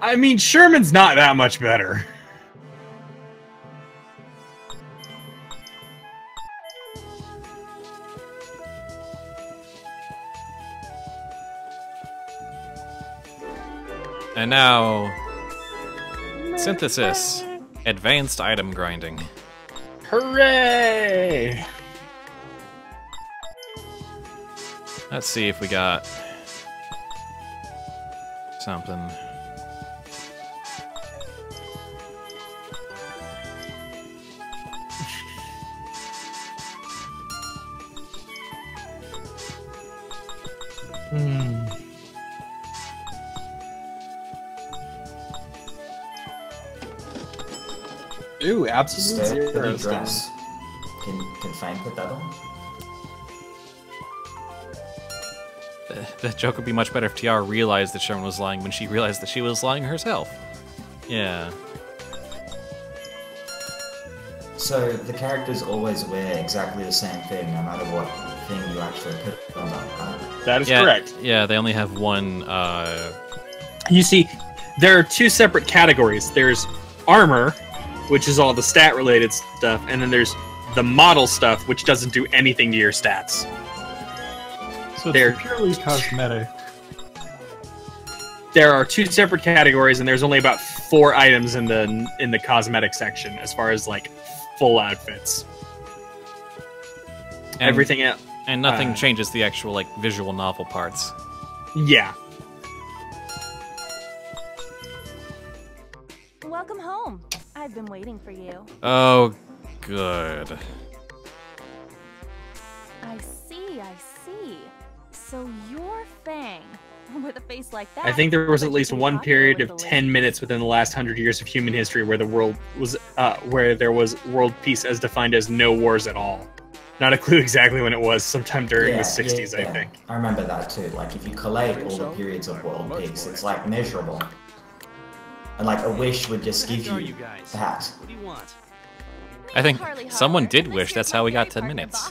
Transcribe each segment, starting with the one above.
I mean, Sherman's not that much better. And now, synthesis, advanced item grinding. Hooray! Let's see if we got something. Ooh, absolute zero. Dress. Can Fang put that on? The joke would be much better if Tiara realized that Sherman was lying when she realized that she was lying herself. Yeah. So the characters always wear exactly the same thing, no matter what thing you actually put on them, right? That is correct. Yeah, they only have one. You see, there are two separate categories. There's armor, which is all the stat-related stuff, and then there's the model stuff, which doesn't do anything to your stats. So it's purely cosmetic. There are two separate categories, and there's only about 4 items in the cosmetic section, as far as like full outfits. And, Everything else, and nothing changes the actual like visual novel parts. Yeah. Welcome home. I've been waiting for you. Oh, good. I see, I see. So you're Fang. With a face like that. I think there was at least one period of 10 minutes within the last 100 years of human history where the world was, where there was world peace as defined as no wars at all. Not a clue exactly when it was, sometime during the 60s, I think. I remember that too. Like, if you collate all the periods of world peace, it's like measurable. And like, a wish would just give you that. What do you want? I think someone did wish. That's how we got 10 minutes.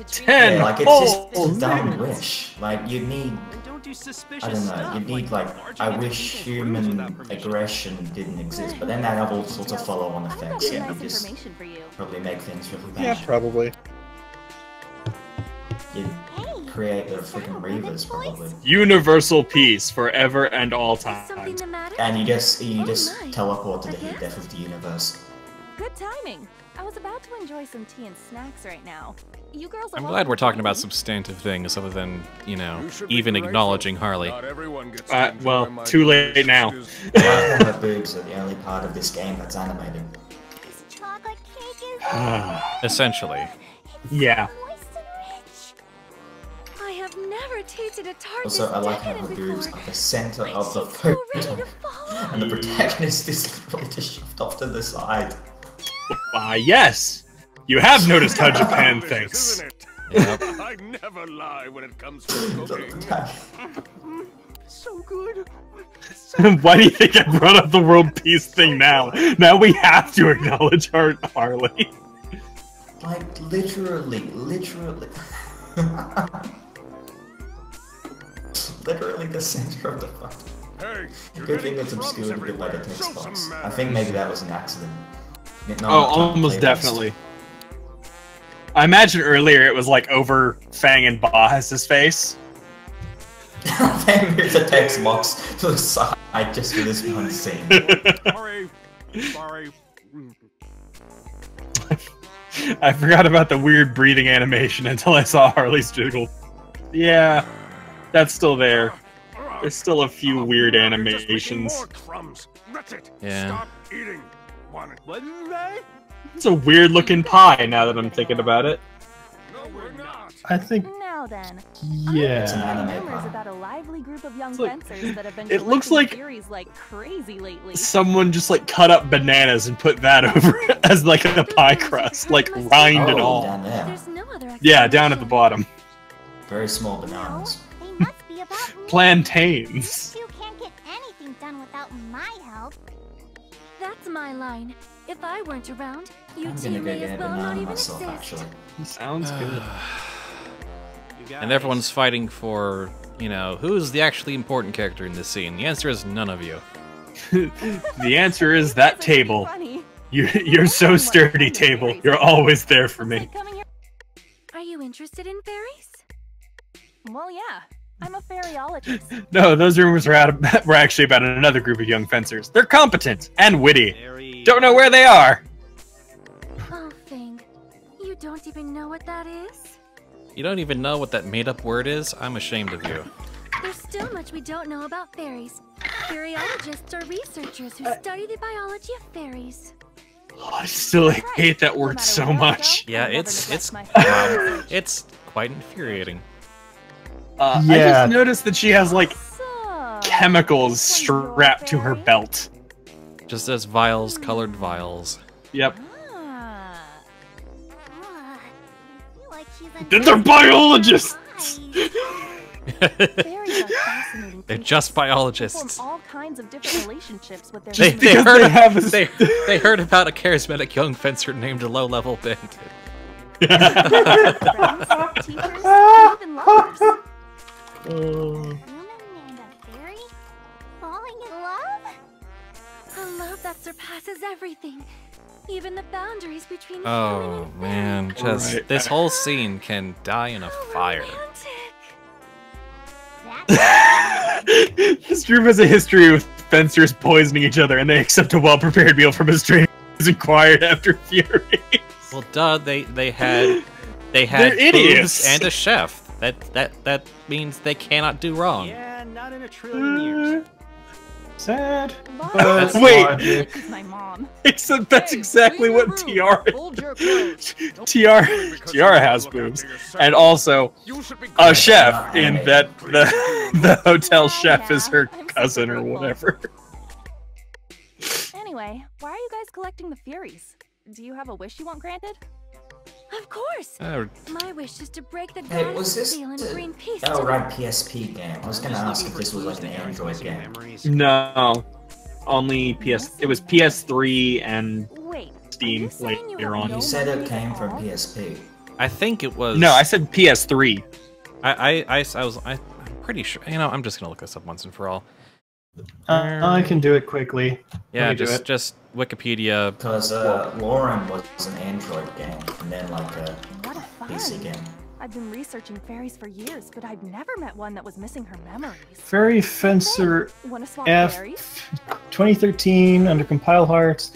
10 yeah, like, it's just a dumb wish. Like, you need... I don't know, you need like, I wish human aggression didn't exist, but then that have all sorts of follow-on effects, and you just probably make things really bad. Yeah, probably. You create the freaking Reavers, probably. Universal peace, forever and all time. And you just teleport to the heat death of the universe. Good timing. I was about to enjoy some tea and snacks right now. You girls I'm glad we're talking about substantive things other than, you know, even acknowledging Harley. Well, too late now. Her boobs are the only part of this game that's animated. Essentially. Yeah. I have never tasted a tart. Also, I like how her boobs are the center of the photo, and the protagonist is literally just shoved off to the side. Yes! You have noticed how Japan thinks. Yep. I never lie when it comes to cooking. So good. Why do you think I brought up the world peace thing now? Now we have to acknowledge Harley. Like, literally. Literally the center of the photo. Good thing it's obscured a bit by the text box. I think maybe that was an accident. Oh, almost definitely. I imagine earlier it was like over Fang and Bahas's face. Fang moved the text box to the side just for this one scene. Sorry. I forgot about the weird breathing animation until I saw Harley's jiggle. Yeah, that's still there. There's still a few weird animations. Yeah. Stop eating. What is that? It's a weird looking pie now that I'm thinking about it. No, we're not. I think. Now then. Yeah. It's an anime Rumors pie. about a lively group of young Look, fencers that have been it looks collecting like theories like crazy lately. someone just like cut up bananas and put that over it as like a pie crust, like rind and all. Down there. There's no other Yeah, down at the bottom. Very small bananas. They must be about me. Plantains. You can't get anything done without my help. That's my line. If I weren't around, you I'm two gonna go may get as a well not banana even myself, exist. actually. Sounds good. And everyone's fighting for you know, who's the actually important character in this scene? The answer is none of you. The answer is that table. You're so sturdy, table. You're always there for me. Are you interested in fairies? Well, yeah. I'm a fairyologist. No, those rumors were actually about another group of young fencers. They're competent and witty. Don't know where they are. Oh, Fang. You don't even know what that is? You don't even know what that made-up word is? I'm ashamed of you. There's still much we don't know about fairies. Fairyologists are researchers who study the biology of fairies. Oh, I still hate that word so much. Yeah, it's quite infuriating. I just noticed that she has, like, chemicals strapped to her belt. Just as vials, colored vials. Yep. Like They're biologists! Fairies are fascinating. They're just biologists. Form all kinds of different relationships with their They heard about a charismatic young fencer named Low-Level Bandit. friends, teachers, even lovers. human and a fairy falling in love? A love that surpasses everything, even the boundaries between human Oh and man, fairy. just this whole scene can die in a fire. This group has a history with fencers poisoning each other, and they accept a well-prepared meal from a stranger who's inquired after fury. Well, duh, they had They're idiots. boobs and a chef. That means they cannot do wrong. Yeah, not in a trillion years. Sad. That's Wait. logic. This is my mom. Except that's exactly what Tiara has boobs, and also a chef in that the hotel chef is her cousin or whatever. Anyway, why are you guys collecting the Furies? Do you have a wish you want granted? Of course! My wish is to break the Hey, was goddess this seal and bring peace oh to right, PSP game. I was gonna ask if this was like an Android game. No, only PS. It was PS3 and Wait, Steam later on. You said it came from PSP. I think it was. No, I said PS3. I'm pretty sure. You know, I'm just gonna look this up once and for all. I can do it quickly. Yeah, Let me do it. just Wikipedia. Because Lauren was an Android game, and then like a what a fun! PC game. I've been researching fairies for years, but I've never met one that was missing her memories. Fairy Fencer Wanna swap F fairies? 2013 under Compile Hearts.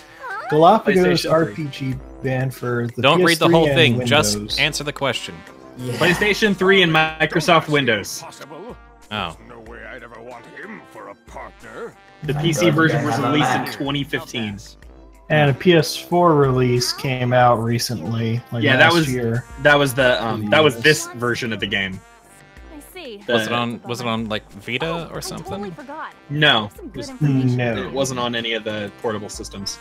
Galapagos PlayStation 3. RPG band for the Don't PS3 read the whole and thing. Windows. Just answer the question. Yeah. PlayStation 3 and Microsoft Windows. Possible. Oh. No way I'd ever want him for a partner. The Thank PC God version they was have a released in Mac. 2015. And a PS4 release came out recently, like Yeah, last year. that was this version of the game. I see. Was it on like Vita or I something? totally forgot. No, Some it good was- information. No. it wasn't on any of the portable systems.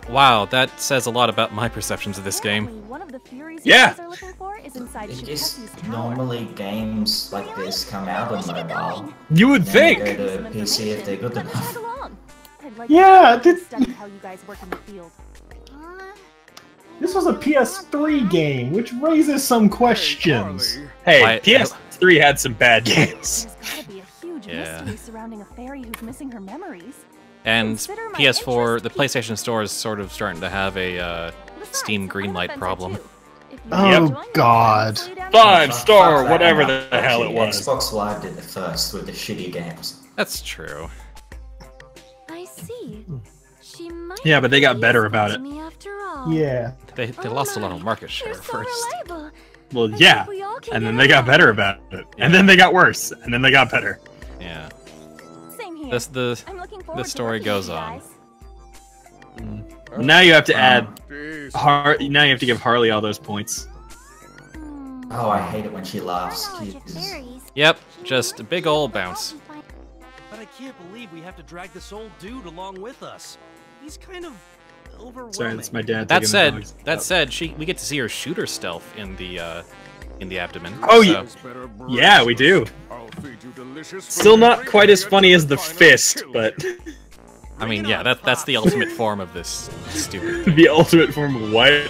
Wow, that says a lot about my perceptions of this game. Apparently, one of the Furies Yeah. you guys are looking for is inside It just Shiketsu's tower. normally games like this come out on mobile. You would Then think. they go to PC if they're good Let me enough. tag along. I'd like Yeah, to study how you guys work in the field. This was a PS3 game, which raises some questions. Hey, Why- PS3 had some bad games. There's gotta be a huge Yeah. mystery surrounding a fairy who's missing her memories. And Consider my PS4, interest the PlayStation Store is sort of starting to have a Besides, Steam I'm a Greenlight fencer problem. too. If you Oh, wanna join me, God. I'll see you down 5-star, Fuck whatever that. the hell it Actually, was. Xbox Live did it first with the shitty games. That's true. there. I see. She might Yeah, but they got be better useful about to it. me after all. Yeah. They Oh lost a lot my, of market share you're so first. reliable. Well, I yeah, hope we all can and get then they got along. better about it, and then they got worse, and then they got better. Yeah. Same here. The I'm looking forward to story working with goes you on. guys. Now you have to add Jeez. now you have to give Harley all those points. Oh, I hate it when she laughs. Knowledge of Jesus. fairies. Yep, just a big old bounce. But I can't believe we have to drag this old dude along with us. He's kind of overwhelming. Sorry, that's my dad. That taking the said, dogs. that said, we get to see her shooter stealth in the abdomen. Oh, so- yeah, we do. I'll feed you delicious Still food not every quite day as funny until as the I finally fist, kill but you. I mean, yeah, that's the ultimate form of this stupid thing. the ultimate form of what?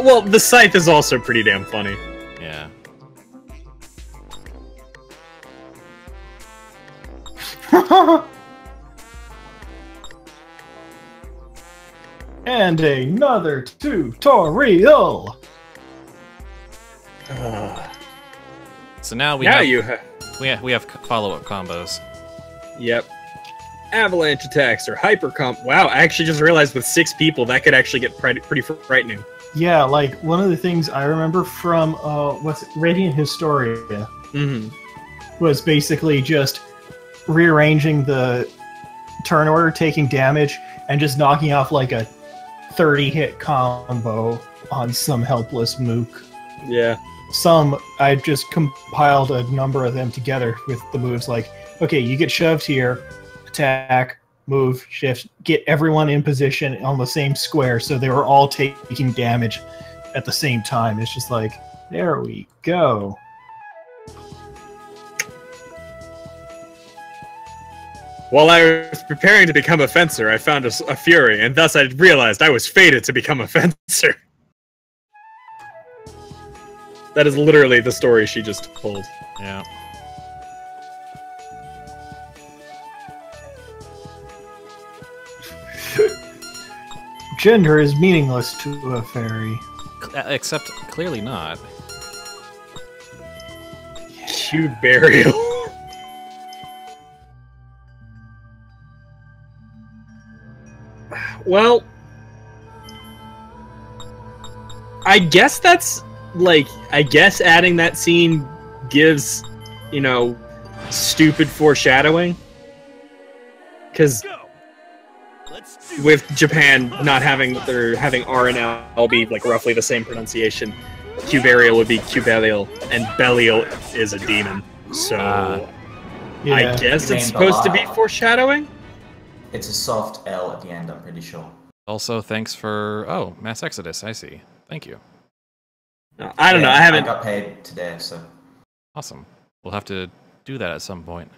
Well, the scythe is also pretty damn funny. Yeah. And another tutorial. So now we have follow-up combos. Yep. Avalanche attacks or hyper comp. Wow, I actually just realized with 6 people that could actually get pretty frightening. Yeah, like one of the things I remember from Radiant Historia was basically just rearranging the turn order, taking damage, and just knocking off like a 30-hit combo on some helpless mook. Yeah. I just compiled a number of them together with the moves like, okay, you get shoved here, attack, move, shift, get everyone in position on the same square so they were all taking damage at the same time. It's just like, there we go. While I was preparing to become a fencer, I found a fury, and thus I realized I was fated to become a fencer. That is literally the story she just told. Yeah. Gender is meaningless to a fairy. Except, clearly not. Cute burial. Well, I guess that's, like, I guess adding that scene gives, you know, stupid foreshadowing. Because with Japan not having R and L be like roughly the same pronunciation, Cuberial would be Cubelial, and Belial is a demon. So yeah. I guess it's supposed to be foreshadowing. It's a soft L at the end, I'm pretty sure. Also, thanks for Mass Exodus. I see. Thank you. I don't know. I got paid today, so awesome. We'll have to do that at some point.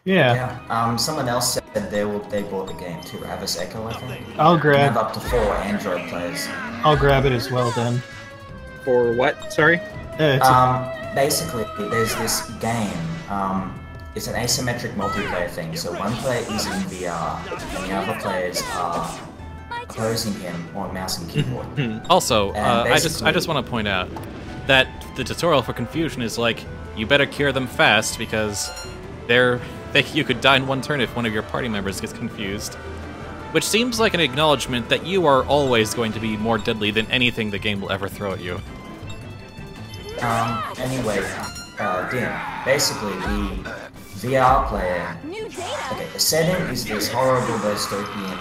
Yeah. Someone else said they bought the game too. Ravis Echo, I think. I'll grab. We have up to 4 Android players. I'll grab it as well then. For what? Sorry. Basically, there's this game. It's an asymmetric multiplayer thing. So one player is in VR, and the other players are opposing him on mouse and keyboard. Also, I just want to point out that the tutorial for confusion is like, you better cure them fast because you could die in one turn if one of your party members gets confused. Which seems like an acknowledgement that you are always going to be more deadly than anything the game will ever throw at you. Anyway, Dim, basically the VR player... Okay, the setting is this horrible dystopian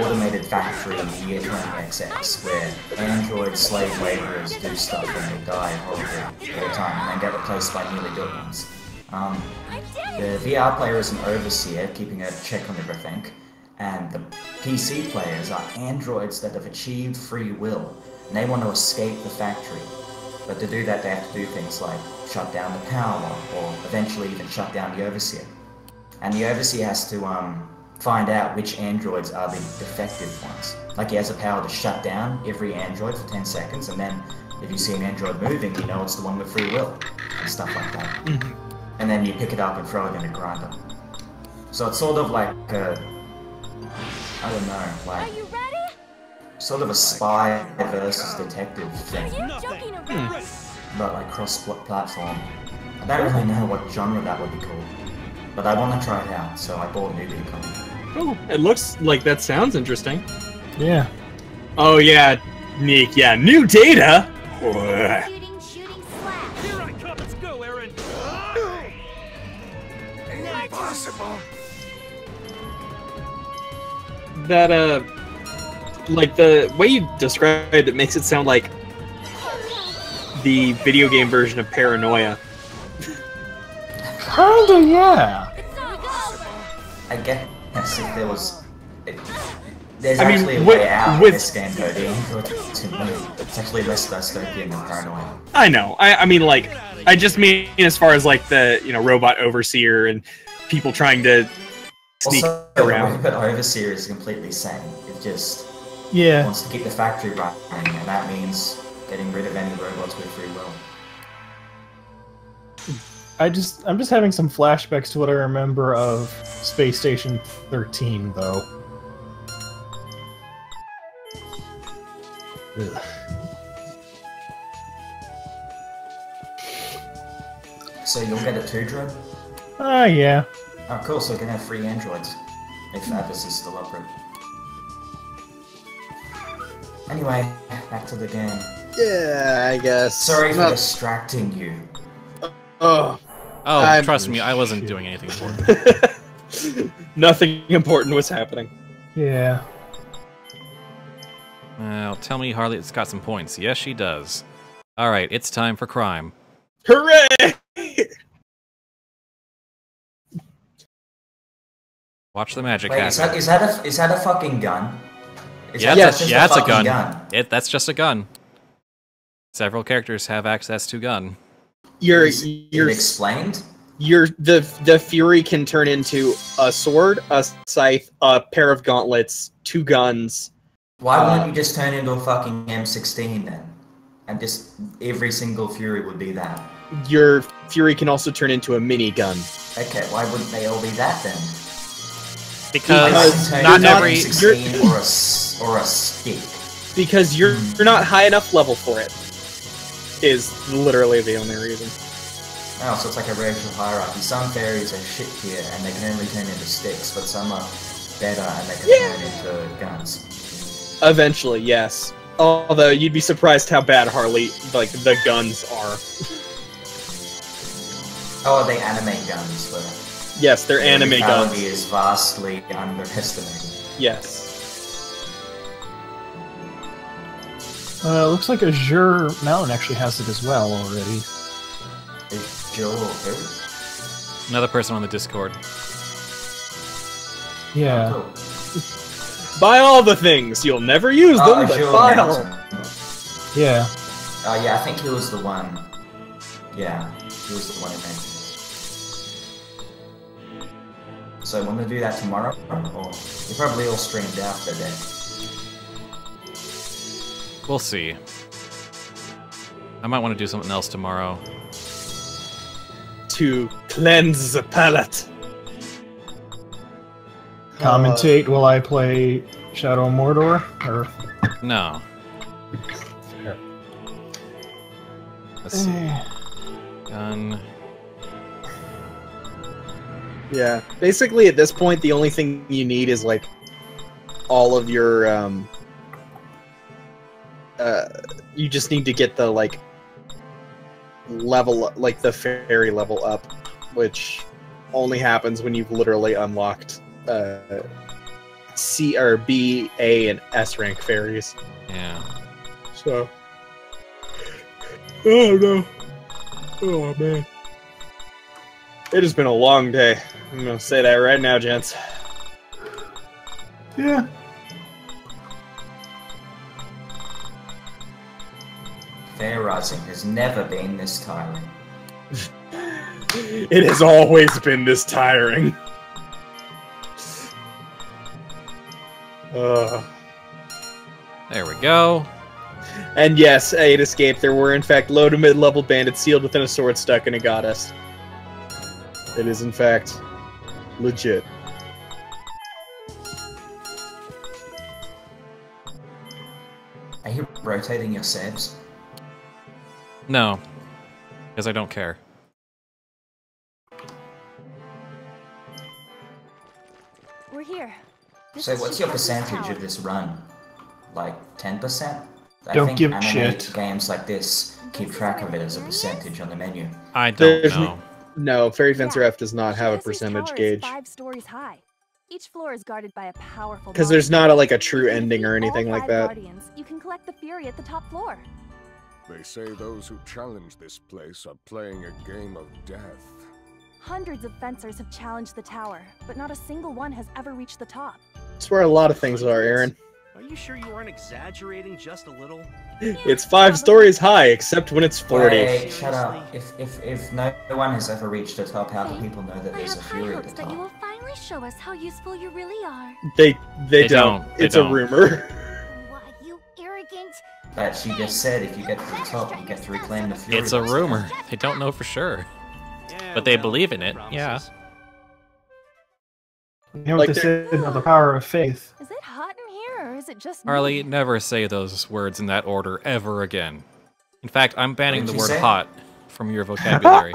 automated factory in year 20XX where android slave laborers do stuff and they die horribly all the time and then get replaced by nearly good ones. The VR player is an overseer, keeping a check on everything, and the PC players are androids that have achieved free will, and they want to escape the factory. But to do that, they have to do things like shut down the power, or eventually even shut down the overseer. And the overseer has to find out which androids are the defective ones. Like, he has the power to shut down every android for 10 seconds, and then if you see an android moving, you know it's the one with free will, and stuff like that. And then you pick it up and throw it in a grinder. So it's sort of like I don't know, like sort of a spy versus detective thing, but like cross-platform. I don't really know what genre that would be called, but I want to try it out, so I bought Newbiespud. Oh, it looks like that sounds interesting. Yeah. Oh yeah, Neek. Yeah, new data. Impossible. That like the way you described it makes it sound like the video game version of Paranoia. Kinda, yeah. I guess if there was, there's actually a way out with this game though. It's actually less dystopian than Paranoia. I know. I mean, like, I just mean as far as like the robot overseer and people trying to sneak also, around. But overseer is completely sane. It just wants to keep the factory running, and that means getting rid of any robots with free will. I'm just having some flashbacks to what I remember of Space Station 13, though. Ugh. So you'll get it too, Drew? Yeah. Oh, cool, so we can have free androids. If Abyss is still up. Anyway, back to the game. Yeah, I guess. Sorry for distracting you. Oh, trust me, I wasn't doing anything important. Nothing important was happening. Yeah. Well, tell me Harley's got some points. Yes, she does. Alright, it's time for crime. Hooray! Watch the magic Wait, happen. is that a fucking gun? Yeah, it's a gun. That's just a gun. Several characters have access to gun. You're explained? The Fury can turn into a sword, a scythe, a pair of gauntlets, 2 guns. Why wouldn't you just turn into a fucking M16 then? And just every single Fury would be that. Your Fury can also turn into a minigun. Okay, why wouldn't they all be that then? Because not every or a stick. Because you're not high enough level for it. Is literally the only reason. Oh, so it's like a racial hierarchy. Some fairies are shit tier and they can only turn into sticks, but some are better and they can turn into guns. Eventually, yes. Although you'd be surprised how bad Harley, like, the guns are. Oh, they animate guns, but yes, they're anime guns. The is vastly underestimated. Yes. Looks like Azure Mountain actually has it as well already. Azure who? Another person on the Discord. Yeah. Oh, cool. Buy all the things! You'll never use them, but buy all. Yeah. Oh yeah, I think he was the one. Yeah, he was the one who made it. So want to do that tomorrow? Or you're probably all streamed after that. We'll see. I might want to do something else tomorrow. To cleanse the palate. Commentate while I play Shadow of Mordor? Or... No. Fair. Let's see. Gun. Yeah, basically at this point the only thing you need is like all of your you just need to get the like level, like the fairy level up, which only happens when you've literally unlocked C or B, A, and S rank fairies. Yeah. So. Oh no. Oh man. It has been a long day. I'm gonna say that right now, gents. Yeah. Fair Rising has never been this tiring. It has always been this tiring. There we go. And yes, 8 escaped. There were in fact low to mid-level bandits sealed within a sword stuck and a goddess. It is in fact legit. Are you rotating your saves? No. Because I don't care. We're here. So what's your percentage of this run? Like 10%? Don't give a anime shit. Games like this keep track of it as a percentage on the menu. I don't know. No, Fairy Fencer F does not have a percentage gauge. 5 stories high. Each floor is guarded by a powerful. Because there's not a true ending or anything like that. Guardians, you can collect the Fury at the top floor. They say those who challenge this place are playing a game of death. Hundreds of fencers have challenged the tower, but not a single one has ever reached the top. That's where a lot of things are, Aaron. Are you sure you aren't exaggerating just a little? It's 5 stories high, except when it's 40. Wait, shut up. If no one has ever reached the top, how do people know that there's a Fury at the that you will top? finally show us how useful you really are. They don't. It's a rumor. Why, you arrogant... But she just said if you get to the top, you get to reclaim the Fury. It's a rumor. They don't know for sure. Yeah, But they believe in it, yeah. You know what they say about the power of faith. Is it hot in here, or is it just Harley, me? never say those words in that order ever again. In fact, I'm banning the word say? hot from your vocabulary.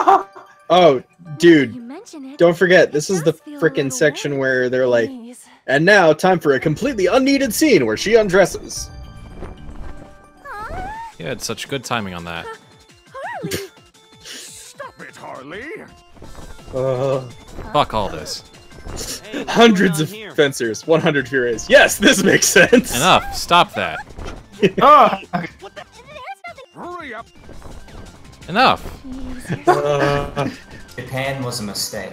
Oh, dude. You mention it, Don't forget, this it is the does feel a frickin' little section wet. where they're like, Please. and now time for a completely unneeded scene where she undresses. You had such good timing on that. Harley! Stop it, Harley! Fuck all this. Hey, what's Hundreds going of on here? fencers, 100 Furies. Yes, this makes sense. Enough. Stop that. Oh, Hurry up! Enough. Japan was a mistake.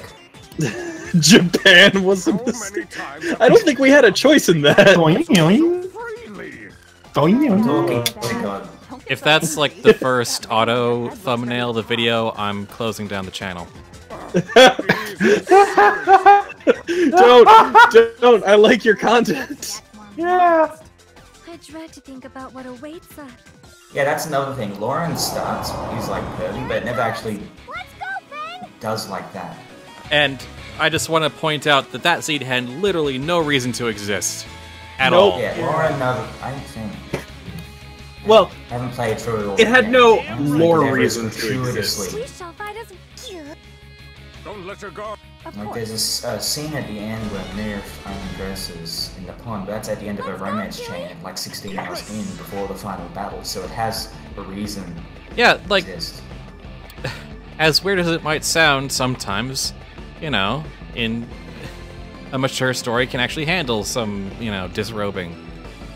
Japan was a How many mistake. times I don't think we had a choice in that. freely? Talking to God. If that's like the first auto thumbnail of the video, I'm closing down the channel. Don't. I like your content. yeah. I dread to think about what awaits us. Yeah, that's another thing. Lauren starts, he's like curvy, but it never actually Let's go, Finn! does like that. And I just want to point out that that seed had literally no reason to exist. At Nope. all. Yeah, Lauren, no, I think. Well, I haven't played through it all. it had yet. no I don't think lore it ever reason to gratuitously- We shall fight us here. Don't let her go. Of Like, course. there's a scene at the end where Mirth undresses in the pond, but that's at the end of a romance chain, like 16 hours in before the final battle, so it has a reason Yeah, to like, exist. as weird as it might sound sometimes, you know, in a mature story can actually handle some, you know, disrobing.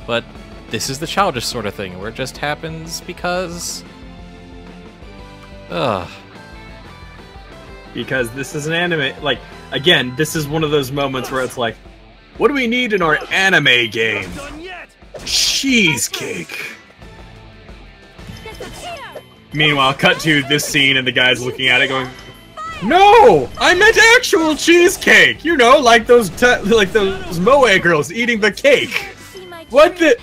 But this is the childish sort of thing where it just happens because... Ugh. Because this is an anime. Like, again, this is one of those moments where it's like, what do we need in our anime game? Done yet? Cheesecake. Meanwhile, cut to this scene and the guy's looking at it going, no! I meant actual cheesecake! You know, like those Moe girls eating the cake! What the-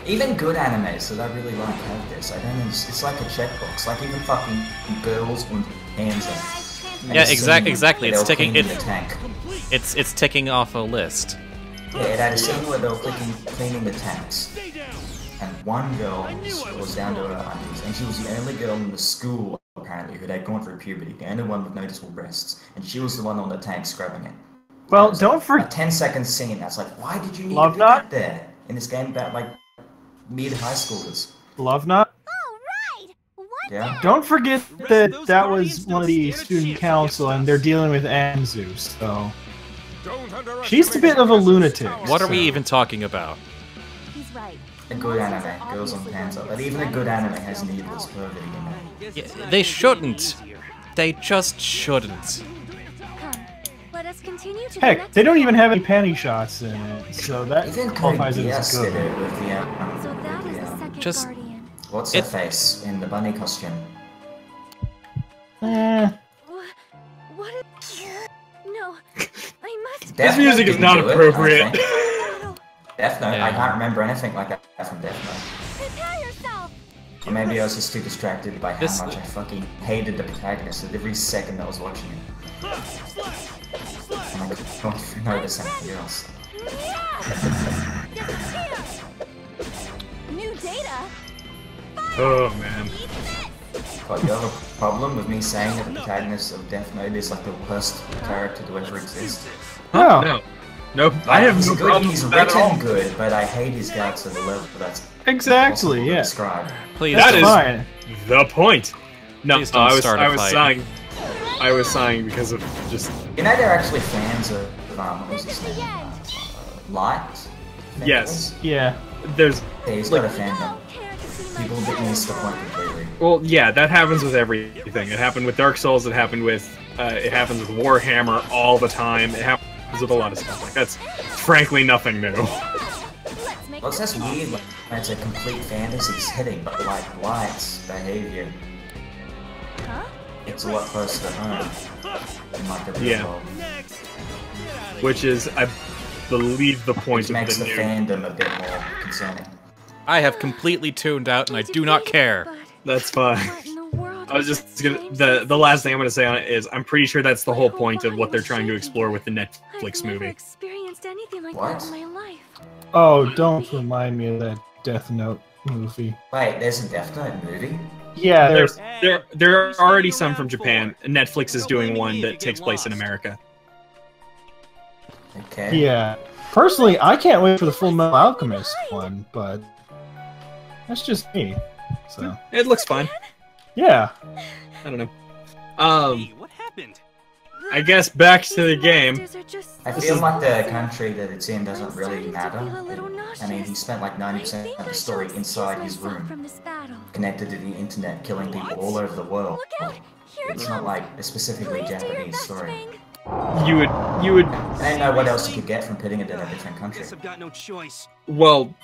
Even good animes that I really like have this. I don't know, it's like a checkbox, like even fucking Girls und Hansen. Yeah, exactly. It's ticking. The tank. It's ticking off a list. Yeah, it had a scene where they were cleaning the tanks. And one girl was down to her undies, and she was the only girl in the school, apparently, who had gone through puberty, the only one with noticeable breasts. And she was the one on the tank scrubbing it. Well, don't A forget. 10-second scene, that's like, why did you need Love to put Knot? that there? In this game about, like, mid-high schoolers. Love Not. Oh, right! What Yeah? Don't forget that that was one of the student council, and they're dealing with Anzu, so she's a bit of a lunatic. What are we so- even talking about? He's right. A good anime, Girls on Panzer. But even a good anime has needless perverting in it. Yeah, they shouldn't. They just shouldn't. Come, let us continue to the Heck, next they don't even one. have any panty shots in it, so that Even qualifies Code it as Geass did good. it with the, So that is the second Just- guardian. what's her face in the bunny costume? What is... No, I must... Death music Note is not didn't do it, appropriate. I think. Death Note, Yeah. I can't remember anything like that from Death Note. Prepare yourself! Or maybe I was just too distracted by how This- much I fucking hated the protagonist at every second I was watching it. And I couldn't notice anything else. New data? Oh, man. But you have a problem with me saying that the protagonist of Death Note is like the worst character to ever exist? Oh, No. Nope. I have he's no good, problem he's with that at all. written good, but I hate his guts at the level that's exactly, impossible to yeah. describe. Please That don't. is- Fine. The point. No, Please don't I was start a fight. sighing. I was sighing because of just You know they're actually fans of what was his name? Light? I think it Yes. was? Yeah. there's Yeah, he's got a fandom. People didn't miss the point completely. well, yeah, that happens with everything. It happened with Dark Souls. It happened with Warhammer all the time. It happens with a lot of stuff. Like that's frankly nothing new. Well, it's just weird when it's a complete fantasy setting, but like Light's behavior, it's a lot closer to home in like the real Yeah. world. Which is, I believe, the point Which of makes the the new. fandom a bit more concerning. I have completely tuned out and I do not care. That's fine. What in the world I was just gonna the last thing I'm gonna say on it is I'm pretty sure that's the whole point of what they're trying to explore with the Netflix movie. Experienced anything like What? that in my life. Oh, don't remind me of that Death Note movie. Wait, there's a Death Note movie? Yeah, there's. There are already some from Japan. And Netflix is doing one that takes place in America. Okay. Yeah. Personally, I can't wait for the Full Metal Alchemist one, but that's just me. So It looks fine. yeah. I don't know. Hey, what happened? I guess back to the game. I feel like the country that it's in doesn't really matter. I mean, he spent like 90% of the story inside his room, connected to the internet, killing people all over the world. It's not like a specifically Japanese story. You would. I don't know what else you could get from putting it in a different country. Guess I've got no choice. Well,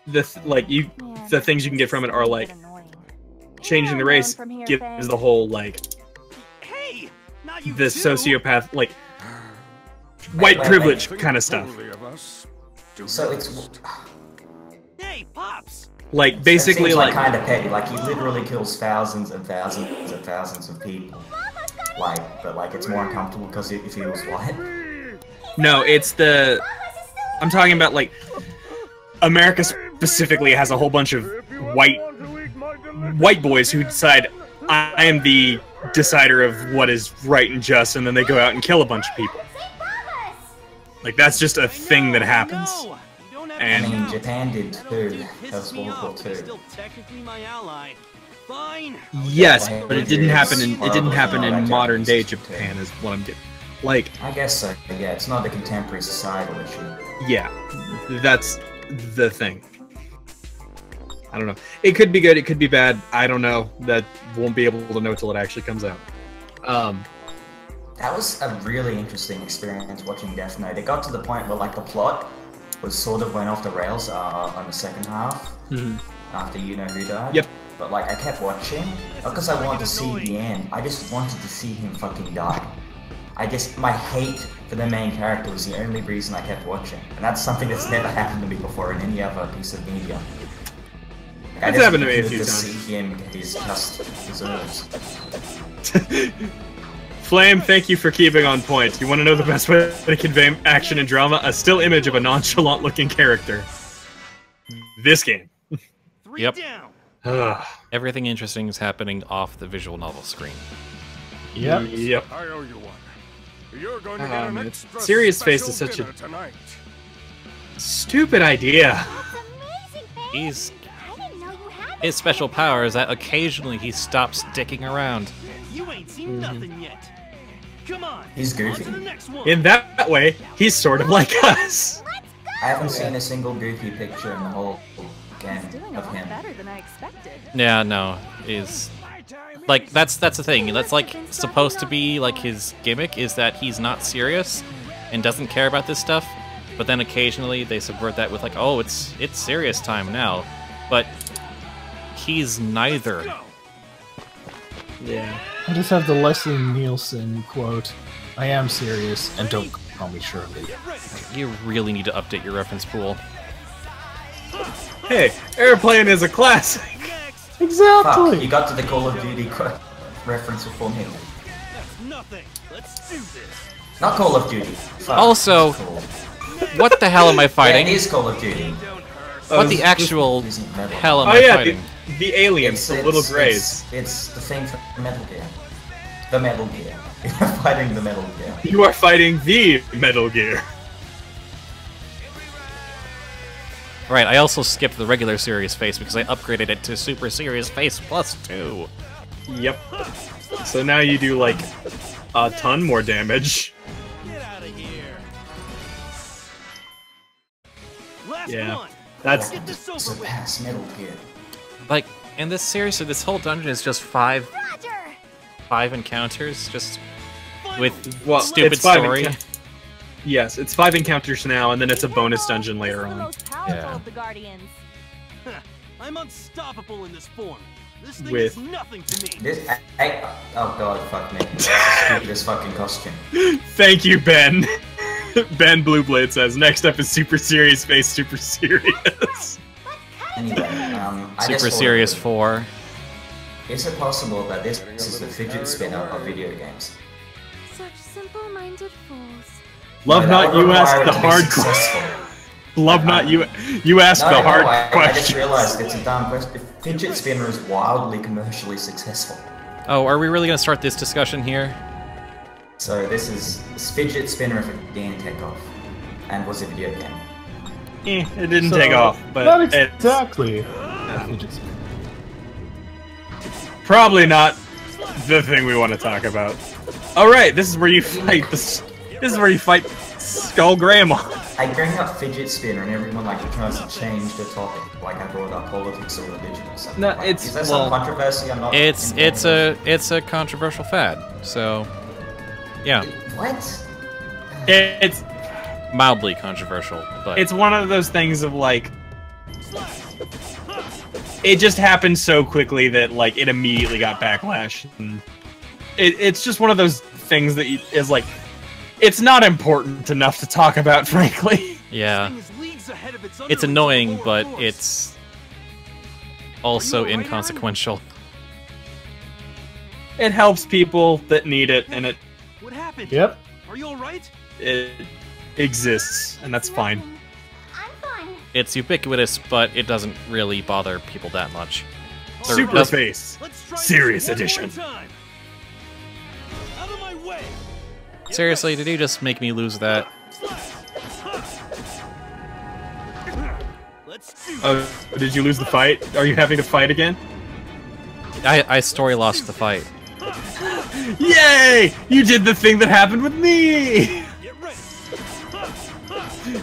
the things you can get from it are like changing the race gives the whole like Hey, not you the too. sociopath like white privilege kind of stuff. So it's Hey, Pops. Like basically it seems like kind of petty. Like he literally kills thousands and thousands and thousands of people. But like it's more uncomfortable because if he was white. no, it's the I'm talking about like America specifically has a whole bunch of white boys who decide I am the decider of what is right and just, and then they go out and kill a bunch of people. Like that's just a thing that happens. I And mean, Japan did too. Post World War II. Still technically my ally. Fine. yes, but it didn't happen in modern day Japan is what I'm getting. Like I guess so. Yeah, it's not a contemporary societal issue. yeah, that's the thing. I don't know. It could be good, it could be bad. I don't know. That won't be able to know till it actually comes out. That was a really interesting experience watching Death Note. It got to the point where like the plot was sort of went off the rails on the second half after You Know Who died. Yep. But like I kept watching, not because I wanted to see the end. I just wanted to see him fucking die. My hate for the main character was the only reason I kept watching, and that's something that's never happened to me before in any other piece of media. It's happened to me a few to times. see him get his just deserves. Flame, thank you for keeping on point. You want to know the best way to convey action and drama? A still image of a nonchalant-looking character. This game. Yep. Ugh. Everything interesting is happening off the visual novel screen. Yep. Yep. I owe you one. You're going to get an extra Serious Face is special such a dinner tonight. stupid idea. His special power is that occasionally he stops dicking around. You ain't seen nothing yet. Come on. He's goofy. On to the next one. In that way, he's sort of like us. I haven't seen a single goofy picture in the whole game Doing a of lot him. better than I expected. Yeah, no, is like that's the thing. That's like supposed to be like his gimmick is that he's not serious and doesn't care about this stuff. But then occasionally they subvert that with like, oh, it's serious time now, but he's neither. Yeah. I just have the Leslie Nielsen quote. I am serious, and don't call me Shirley. You really need to update your reference pool. Hey, Airplane is a classic. Fuck, Exactly! you got to the Call of Duty reference before me. That's nothing. Let's do this. Not Call of Duty. Fuck, Also- it's Call. What the hell am I fighting? Yeah, it is Call of Duty. What the actual Isn't Metal hell am Oh I yeah, fighting? the aliens, the little grays. It's the thing from Metal Gear. The Metal Gear. You're fighting the Metal Gear. You are fighting the Metal Gear. Right, I also skipped the regular Serious Face because I upgraded it to Super Serious Face +2. Yep. So now you do like a ton more damage. Get out of here. Last Yeah. one. That's Get this over with. Surpass Metal Gear. Like, in this seriously, this whole dungeon is just five encounters, just with well, stupid it's 5 story. Yes, it's 5 encounters now, and then it's a bonus dungeon later The on. most powerful Yeah. of the Guardians. I'm unstoppable in this form. This thing With- is nothing to me. This, oh god, fuck me. That's the stupidest fucking costume. Thank you, Ben. Ben Blueblade says, next up is Super Serious Face, Super Serious. Anyway, I just Super thought Serious it 4. Is it possible that this is the fidget spinner of video games? Such simple-minded fools. Love No, not you ask the hard question. Love not you ask the hard I just question. realized it's a dumb question. The fidget spinner is wildly commercially successful. Oh, are we really going to start this discussion here? So this fidget spinner if it didn't take off, and was a video game. It didn't take off, but not exactly. Probably not the thing we want to talk about. All right, this is where you fight this. This is where you fight Skull Grandma. I bring up fidget spinner and everyone like tries to change the topic. Like I brought up politics or religion or something. No, like, it's is there some controversy? I'm not. It's a controversial fad. So, yeah. What? It's mildly controversial, but it's one of those things of like, it just happened so quickly that like it immediately got backlash. And it's just one of those things that is like, it's not important enough to talk about, frankly. Yeah, it's annoying, but it's also inconsequential. It helps people that need it, and it. What happened? Yep. Are you all right? It exists, and that's fine. I'm fine. It's ubiquitous, but it doesn't really bother people that much. Super Face, Serious Edition. Out of my way. Seriously, did you just make me lose that? Oh, did you lose the fight? Are you having to fight again? I story lost the fight. Yay! You did the thing that happened with me!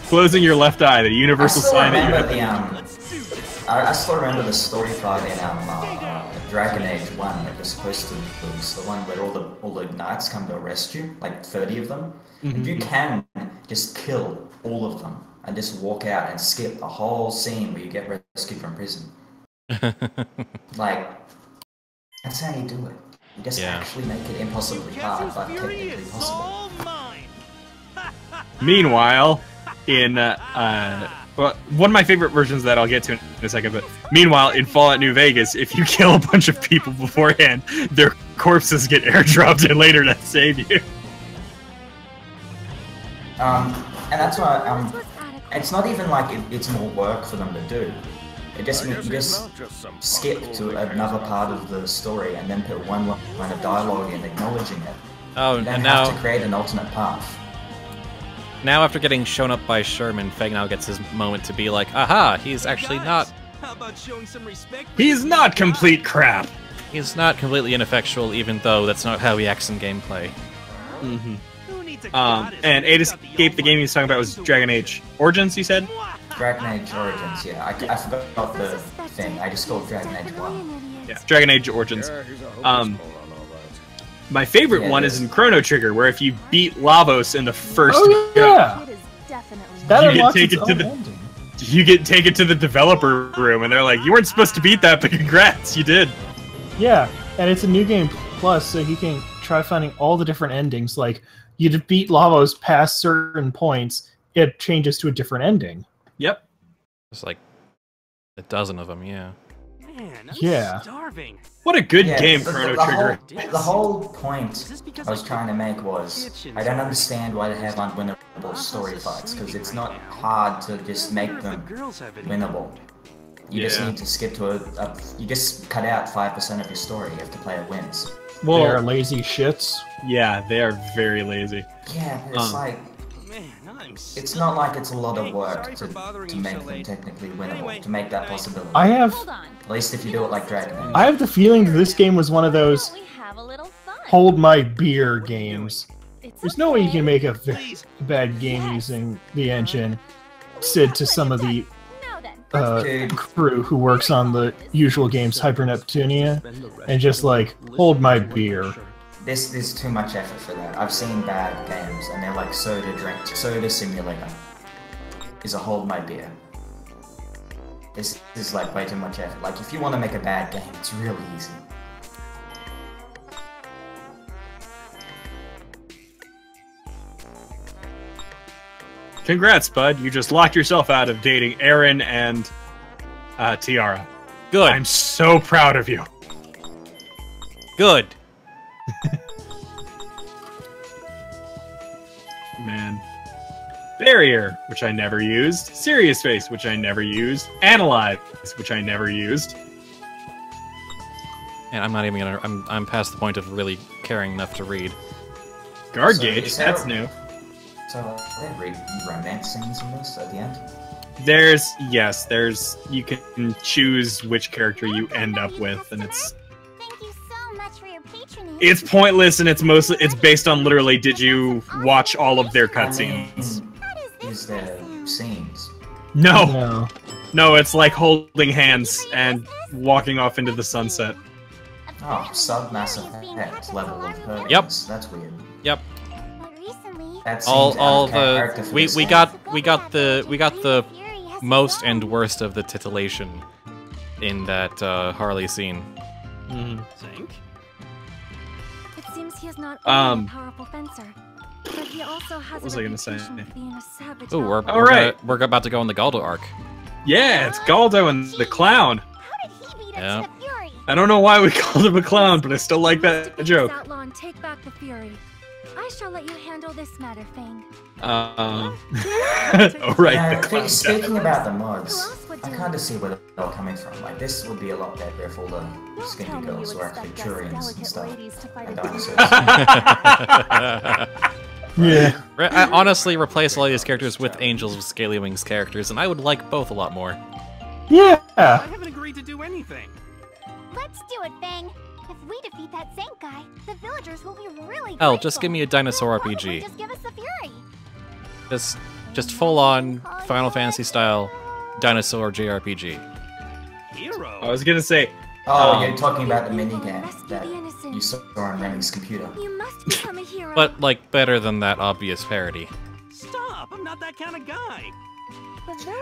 Closing your left eye, the universal sign that you have. I still remember the story fight in Dragon Age 1 that was supposed to lose. The one where all the knights come to arrest you, like 30 of them. If you can just kill all of them and just walk out and skip the whole scene where you get rescued from prison. Like, that's how you do it. You just actually make it impossibly hard, but technically possible. Meanwhile, in well, one of my favorite versions that I'll get to in a second, but meanwhile, in Fallout New Vegas, if you kill a bunch of people beforehand, their corpses get airdropped in later to save you. And that's why it's not even like it's more work for them to do. It just means you just skip to another part of the story and then put one line of dialogue in acknowledging it. Oh, you don't and have now to create an alternate path. Now, after getting shown up by Sherman, Feg now gets his moment to be like, aha, he's actually not... How about showing some respect? He's not complete crap! He's not completely ineffectual, even though that's not how he acts in gameplay. And 8 Escape, the game he was talking about was Dragon Age Origins, you said? Dragon Age Origins, yeah. I forgot the thing. I just called Dragon Age 1. Yeah, Dragon Age Origins. My favorite one is in Chrono Trigger, where if you beat Lavos in the first yeah. you get taken to the developer room, and they're like, "You weren't supposed to beat that, but congrats, you did." Yeah, and it's a new game plus, so you can try finding all the different endings. Like, you defeat Lavos past certain points, it changes to a different ending. Yep. There's like a dozen of them, yeah. Man, I'm starving. What a good game, Chrono Trigger. The whole point I was trying to make was, I don't understand why they have unwinnable story fights, because it's not hard to just make them winnable. You just need to skip to you just cut out 5% of your story if the player wins. Well, they're lazy shits. Yeah, they are very lazy. Yeah, but it's like, it's not like it's a lot of work to make them technically winnable, to make that possibility. At least if you do it like Dragon Age. I have the feeling that this game was one of those hold my beer games. There's no way you can make a bad game using the engine. Said to some of the crew who works on the usual games, Hyper Neptunia, and just like, hold my beer. There's too much effort for that. I've seen bad games, and they're like Soda Simulator is a hold my beer. This is like way too much effort. Like, if you want to make a bad game, it's really easy. Congrats, bud. You just locked yourself out of dating Aaron and Tiara. Good. I'm so proud of you. Good. Man. Barrier, which I never used. Serious Face, which I never used. Analyze, which I never used. And I'm not even gonna. I'm past the point of really caring enough to read. Guard Gauge, that's new. So, are there romance scenes in this at the end? There's you can choose which character you end up with, and it's Thank you so much for your patronage. it's pointless, and it's based on literally did you watch all of their cutscenes? Is there scenes? No, it's like holding hands and walking off into the sunset. Oh, Mass Effect level of hurtiness. Yep. That's weird. Yep. That All seems out of character the for we this got game. the most and worst of the titillation in that Harley scene. Think? It seems he is not only a powerful fencer, but he also has What was a I gonna say? reputation for being a savage. Ooh, outlaw. we're about to go in the Galdo arc. Yeah, it's Galdo and the clown. How did he beat Yeah. us to the Fury? I don't know why we called him a clown, but I still like that Defeat this joke. outlaw and take back the Fury. I shall let you handle this matter, Fang. Alright, Yeah, the clown. speaking about the Who mods, else would I do kind it? of see where they're coming from. Like, this would be a lot better if all the Don't skinny tell me girls you were actually expect us Turians and delicate stuff. ladies to fight And a demon. dinosaurs. Yeah. I honestly replace all these characters with Angels of Scaly Wings characters, and I would like both a lot more. Yeah. I haven't agreed to do anything. Let's do it, Fang. If we defeat that Saint guy, the villagers will be really Hell, grateful. just give me a dinosaur They'll RPG. probably just give us the Fury. Just full on Final Fantasy style dinosaur JRPG. Hero. I was gonna say, Oh, you're talking about the minigame Rescue that the innocent. you saw on Remy's computer. You must become a hero. But like better than that obvious parody. Stop! I'm not that kind of guy.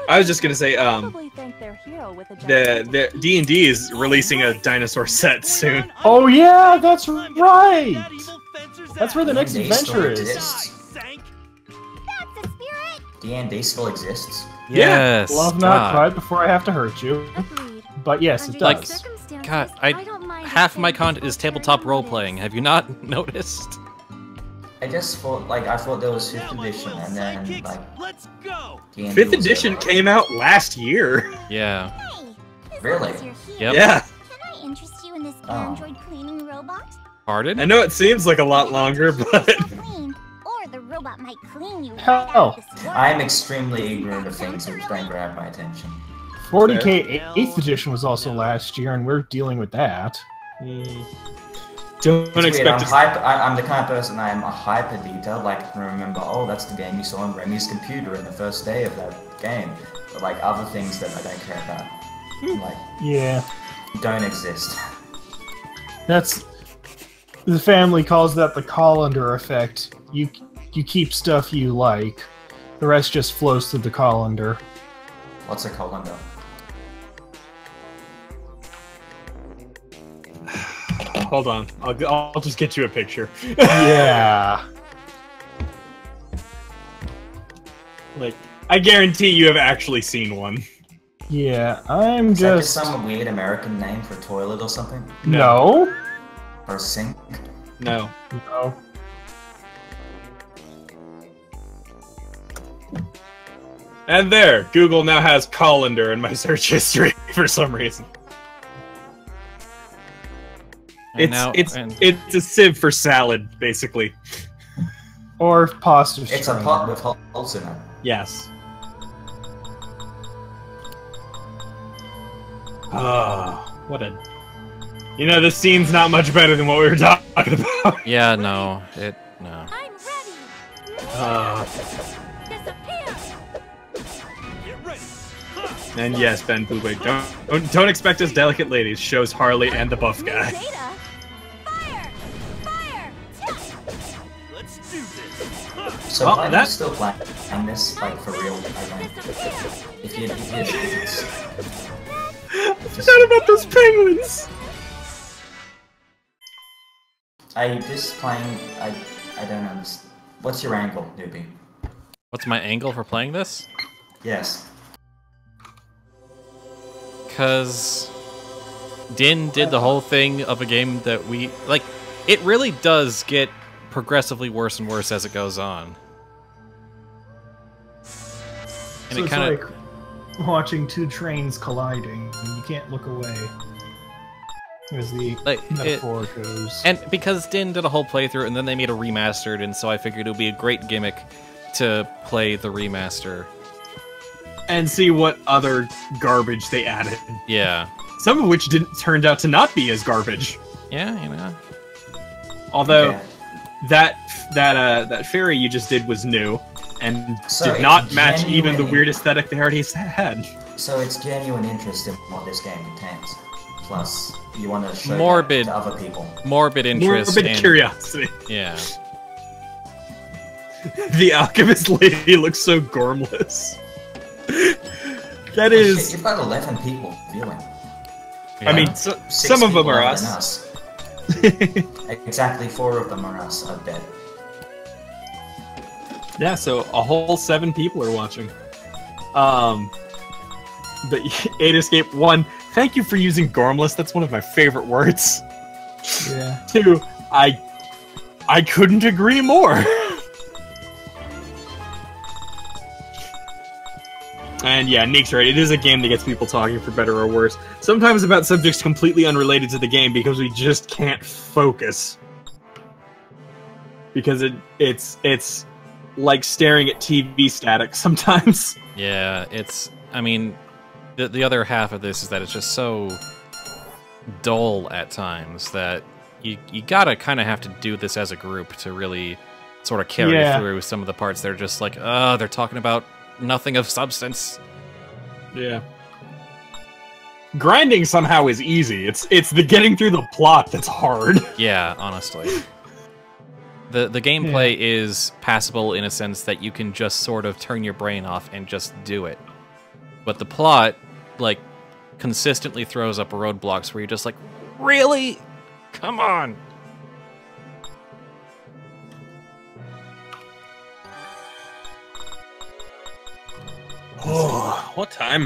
I was just gonna say, Probably think their hero with a the D&D is releasing a dinosaur set soon. Oh yeah, that's right. That evil fencer's That's where the next D&D adventure still is. exists. Sank. That's the spirit. D&D still exists. Yes. Love not cry before I have to hurt you. Agreed. But yes, it Under Like, these does. circumstances, God, don't mind half if my Fang content is feels very tabletop role limited. playing. Have you not noticed? I just thought, like, I thought there was 5th Now, my edition, little and then, sidekicks, like, let's go. D&D 5th was edition over. came out last year. Yeah. Hey, as Really? long as you're here, Yep. Yeah, can I interest you in this Oh. android cleaning robot? Pardon? I know it seems like a lot longer, It's but not clean, or the robot might clean you right Hell. out of this world. I am extremely ignorant of things which don't grab my attention. 40K 8th edition was also last year, and we're dealing with that. don't It's weird, expect to. I'm the kind of person I am a hyper detailed, like I can remember, oh, that's the game you saw on Remy's computer in the first day of that game. But like other things that I don't care about, like, Yeah. don't exist. That's the family calls that the colander effect. You keep stuff you like. The rest just flows through the colander. What's a colander? Hold on, I'll just get you a picture. Yeah. Like, I guarantee you have actually seen one. Yeah, I'm Is that just... just some weird American name for a toilet or something? No. Or a sink? No. No. And there, Google now has colander in my search history for some reason. And now- It's and- a sieve for salad, basically. Or pasta It's a strainer. pot with holes in it. Yes. Ah, what a... You know, this scene's not much better than what we were talking about. Yeah, no. No. I'm ready. Disappear. Get ready. And yes, Ben Boobig, don't expect us delicate ladies. Shows Harley and the buff guy. Data. Fire. Fire. Let's do this. So Well, why are you that- still playing this, like, for real? I don't... If it's... Forgot about those penguins. Are you just playing... I don't understand. What's your angle, newbie? What's my angle for playing this? Yes. Because Din did the whole thing of a game that we like. It really does get progressively worse and worse as it goes on. And So it kind of like watching two trains colliding. You can't look away. As the metaphor goes. And because Din did a whole playthrough and then they made a remastered, and so I figured it would be a great gimmick to play the remaster. And see what other garbage they added. Yeah. Some of which turned out to not be as garbage. Yeah, you know. Although that fairy you just did was new and So did not it's match even the genuine- weird aesthetic they already had. So it's genuine interest in what this game contains. Plus, you want to show Morbid that to other people. Morbid interest. Morbid and, curiosity. Yeah. The alchemist lady looks so gormless. That is. Shit, you've got 11 people viewing. Yeah. I mean, some of them are us. Exactly 4 of them are us, I bet. Yeah, so a whole 7 people are watching. The 8 Escape 1. Thank you for using gormless. That's one of my favorite words. Yeah. 2. I couldn't agree more. And yeah, Nick's right. It is a game that gets people talking for better or worse. Sometimes about subjects completely unrelated to the game because we just can't focus. Because it's like staring at TV static sometimes. Yeah, it's... I mean, the other half of this is that it's just so dull at times that you gotta kind of have to do this as a group to really sort of carry through some of the parts that are just like, they're talking about nothing of substance. Yeah. Grinding somehow is easy. It's the getting through the plot that's hard. Yeah, honestly. The gameplay is passable in a sense that you can just sort of turn your brain off and just do it. But the plot, like, consistently throws up roadblocks where you're just like, really? Come on! Oh, what time